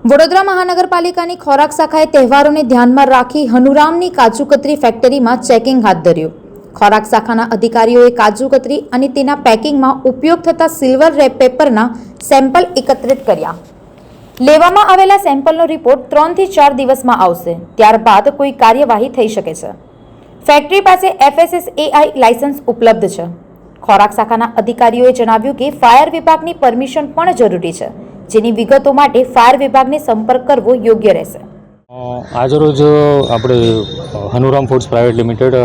વડોદરા મહાનગરપાલિકાની ખોરાક શાખાએ તહેવારોને ધ્યાનમાં રાખી હનુરામની કાજુ કતરી ફેક્ટરીમાં ચેકિંગ હાથ ધર્યું. ખોરાક શાખાના અધિકારીઓએ કાજુ કતરી અને તેના પેકિંગમાં ઉપયોગ થતા સિલ્વર રેપ પેપરના સેમ્પલ એકત્રિત કર્યા. લેવામાં આવેલા સેમ્પલનો રિપોર્ટ 3 થી 4 દિવસમાં આવશે. ત્યારબાદ કોઈ કાર્યવાહી થઈ શકે છે. ફેક્ટરી પાસે FSSAI લાયસન્સ ઉપલબ્ધ છે. ખોરાક શાખાના અધિકારીઓએ જણાવ્યું કે ફાયર વિભાગની પરમિશન પણ જરૂરી છે, જેની વિગતો માટે ફાયર વિભાગને સંપર્ક કરવો યોગ્ય રહેશે. આજરોજ આપણે હનુરામ ફૂડ્સ પ્રાઇવેટ લિમિટેડ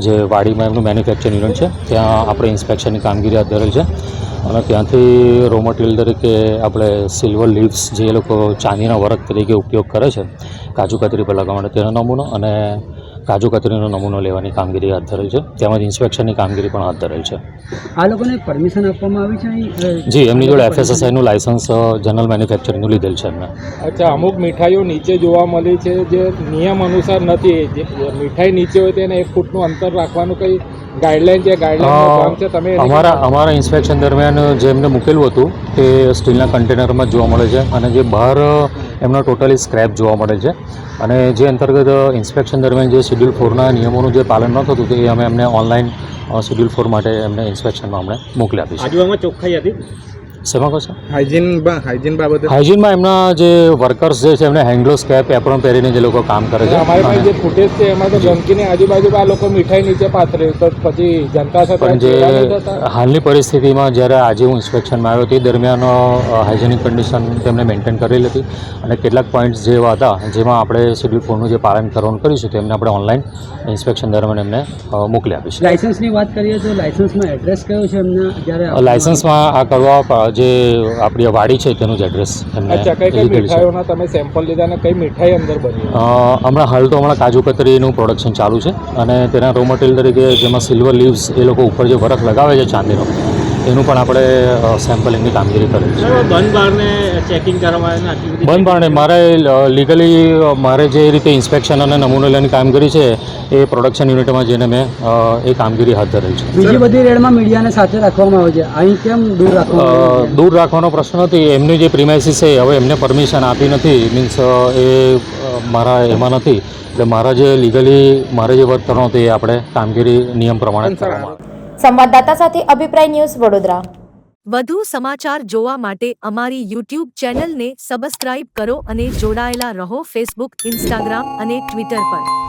જે વાડીમાં એમનું મેન્યુફેક્ચરિંગ યુનિટ છે ત્યાં આપણે ઇન્સ્પેક્શનની કામગીરી હાથ ધરેલ છે અને ત્યાંથી રો મટીરિયલ તરીકે આપણે સિલ્વર લીવ્સ જે એ લોકો ચાંદીના વરખ તરીકે ઉપયોગ કરે છે કાજુ કતરી પર લગાવવા માટે તેનો નમૂનો અને કાજુ કતરીનો નમૂનો લેવાની કામગીરી હાથ ધરેલ છે. તેમજ ઇન્સ્પેક્શનની કામગીરી પણ હાથ ધરેલ છે. આ લોકોને પરમિશન આપવામાં આવી છે? જી, એમની જોડે FSSAIનું લાયસન્સ જનરલ મેન્યુફેક્ચરિંગનું લીધેલ છે એમને. અચ્છા, અમુક મીઠાઈઓ નીચે જોવા મળી છે જે નિયમ અનુસાર નથી. જે મીઠાઈ નીચે હોય તેને 1 ફૂટનું અંતર રાખવાનું કંઈ ગાઈડલાઈન છે? ગાઈડલાઈન છે તમે અમારા ઇન્સ્પેક્શન દરમિયાન જે એમને મૂકેલું હતું તે સ્ટીલના કન્ટેનરમાં જોવા મળે છે અને જે બહાર એમનો ટોટલી સ્ક્રેપ જોવા મળે છે અને જે અંતર્ગત ઇન્સ્પેક્શન દરમિયાન જે શેડ્યુલ 4ના નિયમોનું જે પાલન ન થતું તે અમે એમને ઓનલાઈન શેડ્યુલ 4 માટે એમને ઇન્સ્પેક્શનમાં અમને મોકલી આપી છે. આજુબાજુમાં ચોખ્ખાઈ હતી? શેમાં કહો છો? હાઇજીન બાબતે હાઇજીનમાં એમના જે વર્કર્સ જે છે એમને હેન્ડગ્લોવ્સ કેપ એપ્રોન પહેરીને જે લોકો કામ કરે છે. અમારી પાસે જે ફૂટેજ છે એમાં તો ગંદકીની આજુબાજુ આ લોકો મીઠાઈ નીચે પાથરે તો પછી જનતા સાથે પણ જે હાલની પરિસ્થિતિમાં જ્યારે આજે હું ઇન્સ્પેક્શનમાં આવ્યો તે દરમિયાન હાઇજેનિક કન્ડિશન તેમને મેન્ટેન કરેલી હતી અને કેટલાક પોઈન્ટ્સ જે એવા હતા જેમાં આપણે શેડ્યુલ 4નું જે પાલન કરવાનું કરીશું તેમને આપણે ઓનલાઈન ઇન્સ્પેક્શન દરમિયાન એમને મોકલી આપીશું. લાયસન્સની વાત કરીએ તો લાયસન્સમાં એડ્રેસ કયો છે એમને? જ્યારે લાયસન્સમાં આ કરવા જે આપણી વાડી છે તેનું જ એડ્રેસ એમને કઈ મીઠાઈઓના તમે સેમ્પલ લીધા અને કઈ મીઠાઈ અંદર બની? હમણાં કાજુ કતરીનું પ્રોડક્શન ચાલુ છે અને તેના રો મટીરિયલ તરીકે જેમાં સિલ્વર લીવ્સ એ લોકો ઉપર જે વરખ લગાવે છે ચાંદીનો એનું પણ આપણે સેમ્પલિંગની કામગીરી કરી છે. બંધ બારને ચેકિંગ કરવામાં બંધ બારને લીગલી મારે જે રીતે ઇન્સ્પેક્શન અને નમૂનો લેવાની કામગીરી છે એ પ્રોડક્શન યુનિટમાં જઈને મેં એ કામગીરી હાથ ધરેલ છે. બીજી બધી રેડમાં મીડિયાને સાથે રાખવામાં આવે છે, અહીં કેમ દૂર રાખવામાં? દૂર રાખવાનો પ્રશ્ન નથી. એમની જે પ્રિમાઇસીસ છે હવે એમને પરમિશન આપી નથી, મીન્સ એ મારા એમાં નથી. એટલે મારા જે લીગલી મારે જે વર્ક કરવાનું હતું એ આપણે કામગીરી નિયમ પ્રમાણે કરવામાં. સંવાદદાતા સાથે અભિપ્રાય ન્યૂઝ, વડોદરા. વધુ સમાચાર જોવા માટે અમારી YouTube ચેનલને સબસ્ક્રાઇબ કરો અને જોડાયેલા રહો Facebook, Instagram અને Twitter પર.